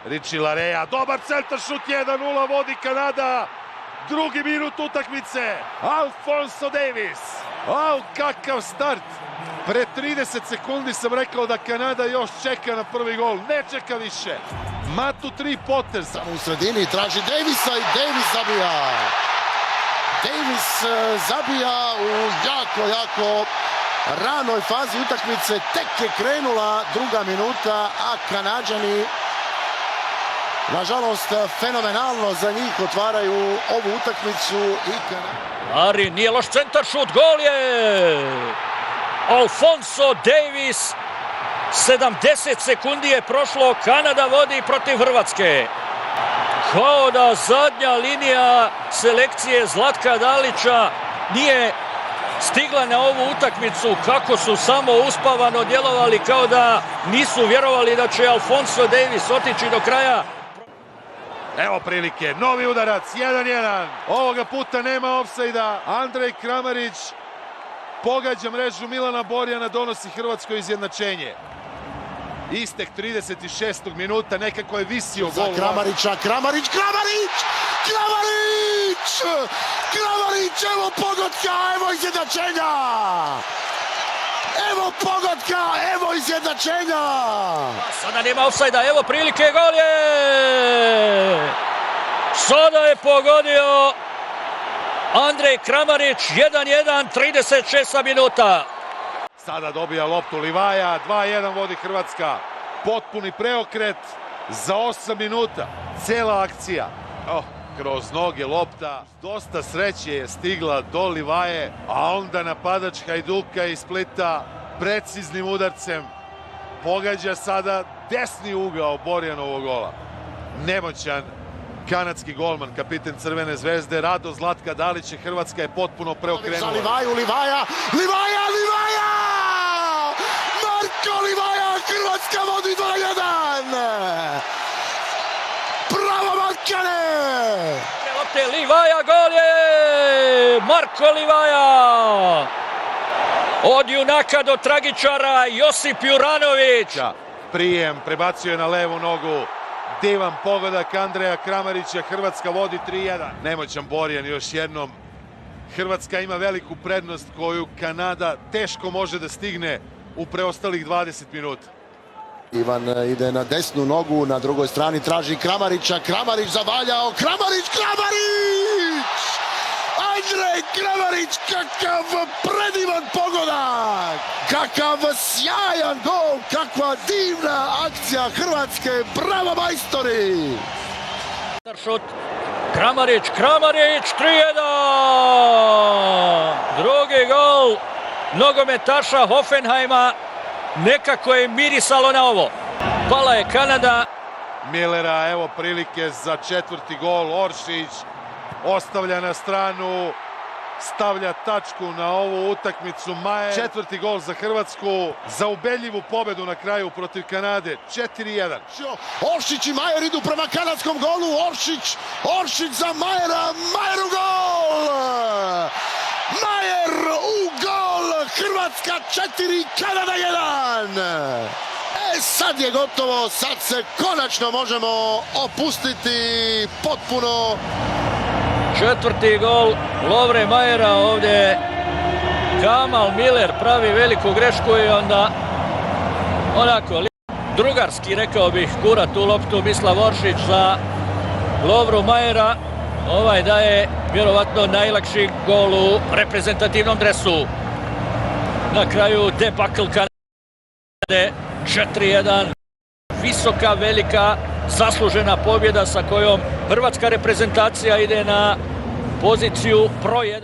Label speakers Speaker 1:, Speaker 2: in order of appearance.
Speaker 1: Richie Laryea, dobar centar šut, 1-0, vodi Kanada. Drugi minut utakmice, Alphonso Davies. Kakav start! Pre 30 sekundi sam rekao da Kanada još čeka na prvi gol. Ne čeka više. Matu 3 poteza.
Speaker 2: U sredini traži Daviesa i Davies zabija. Davies zabija u jako ranoj fazi utakmice. Tek je krenula druga minuta, a Kanađani, nažalost, fenomenalno za njih otvaraju ovu utakmicu.
Speaker 3: Ari, nije loš centar šut, gol je! Alphonso Davies, 70 sekundi je prošlo, Kanada vodi protiv Hrvatske. Kao da zadnja linija selekcije Zlatka Dalića nije stigla na ovu utakmicu, kako su samo uspavano djelovali, kao da nisu vjerovali da će Alphonso Davies otići do kraja.
Speaker 1: Evo prilike, novi udarac, 1-1. Ovoga puta nema ofsajda. Andrej Kramarić pogađa mrežu Milana Borjana, donosi Hrvatsko izjednačenje. Istek 36. minuta, nekako je visio gol.
Speaker 2: Za Kramarića, Kramarić, evo pogotka, evo izjednačenja! Evo pogotka, evo izjednačenja!
Speaker 3: Sada nema ofsajda, evo prilike, gol je! Sada je pogodio Andrej Kramarić, 1-1, 36 minuta.
Speaker 1: Sada dobija loptu Livaja, 2-1 vodi Hrvatska. Potpuni preokret za 8 minuta. Cela akcija. Kroz noge lopta. Dosta sreće je stigla do Livaje, a onda napadač Hajduka iz Splita preciznim udarcem pogađa sada desni ugao Borjanovog gola. Nemoćan kanadski golman, kapiten Crvene zvezde, Rado Zlatka Dalića. Hrvatska je potpuno preokrenula.
Speaker 2: Livaja! Marko Livaja, Hrvatska vodi 2-1! Bravo Balkane!
Speaker 3: Livaja, gol je! Marko Livaja! Od junaka do tragičara, Josip Juranović.
Speaker 1: Prijem, prebacio na levu nogu. Divan pogodak Andreja Kramarića, Hrvatska vodi 3-1. Nemoćan Borjan još jednom. Hrvatska ima veliku prednost koju Kanada teško može da stigne u preostalih 20 minuta.
Speaker 2: Ivan ide na desnu nogu, na drugoj strani traži Kramarića, Kramarić zavaljao, Kramarić! Andrej Kramarić, kakav predivan pogodak! Kakav sjajan gol, kakva divna akcija Hrvatske, bravo majstori!
Speaker 3: Šut, Kramarić, 3-1! Drugi gol nogometaša Hoffenheima, nekako je mirisalo na ovo. Pala je Kanada.
Speaker 1: Millera, evo prilike za četvrti gol. Oršić ostavlja na stranu, stavlja tačku na ovu utakmicu. Majer, četvrti gol za Hrvatsku, za ubedljivu pobedu na kraju protiv Kanade, 4-1.
Speaker 2: Oršić i Majer idu prema kanadskom golu, Oršić za Majera, Majer u gol! Majer u gol, Hrvatska 4, Kanada 1! Sad je gotovo, sad se konačno možemo opustiti potpuno.
Speaker 3: Četvrti gol Lovre Majera, ovdje Kamal Miller pravi veliku grešku i onda onako drugarski, rekao bih, gura tu loptu Mislav Oršić za Lovru Majera. Ovaj daje vjerovatno najlakši gol u reprezentativnom dresu. Na kraju debakl Kanade, 4-1. Visoka, velika, zaslužena pobjeda sa kojom hrvatska reprezentacija ide na poziciju broj 1.